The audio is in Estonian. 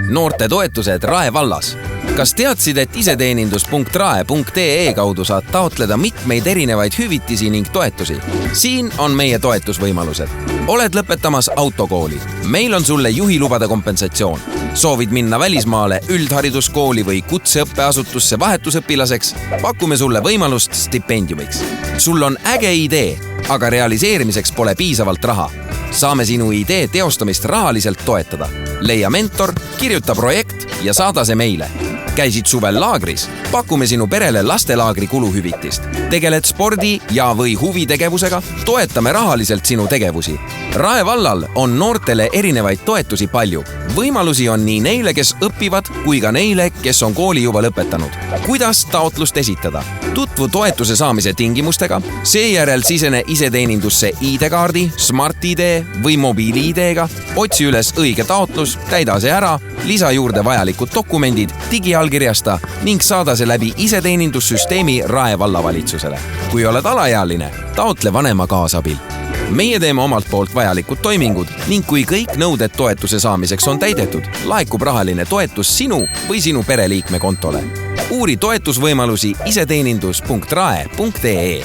Noorte toetused Rae vallas. Kas teadsid, et iseteenindus.rae.ee kaudu saad taotleda mitmeid erinevaid hüvitisi ning toetusi? Siin on meie toetusvõimalused. Oled lõpetamas autokooli. Meil on sulle juhilubade kompensatsioon. Soovid minna välismaale üldhariduskooli või kutseõppeasutusse vahetusõpilaseks? Pakume sulle võimalust stipendiumiks. Sul on äge idee, aga realiseerimiseks pole piisavalt raha. Saame sinu idee teostamist rahaliselt toetada. Leia mentor, kirjuta projekt ja saada see meile. Käisid suvel laagris? Pakume sinu perele lastelaagri kuluhüvitist. Tegeled spordi ja või huvitegevusega? Toetame rahaliselt sinu tegevusi. Rae vallal on noortele erinevaid toetusi palju. Võimalusi on nii neile, kes õpivad, kui ka neile, kes on kooli juba lõpetanud. Kuidas taotlust esitada? Tutvu toetuse saamise tingimustega, seejärel sisene iseteenindusse ID-kaardi, Smart-ID või mobiili-ID-ga, otsi üles õige taotlus, täida see ära, lisa juurde vajalikud dokumendid, digiallkirjasta ning saada see läbi iseteenindussüsteemi Rae vallavalitsusele. Kui oled alaealine, taotle vanema kaasabil. Meie teeme omalt poolt vajalikud toimingud ning kui kõik nõuded toetuse saamiseks on täidetud, laekub rahaline toetus sinu või sinu pereliikme kontole. Uuri toetusvõimalusi iseteenindus.rae.ee.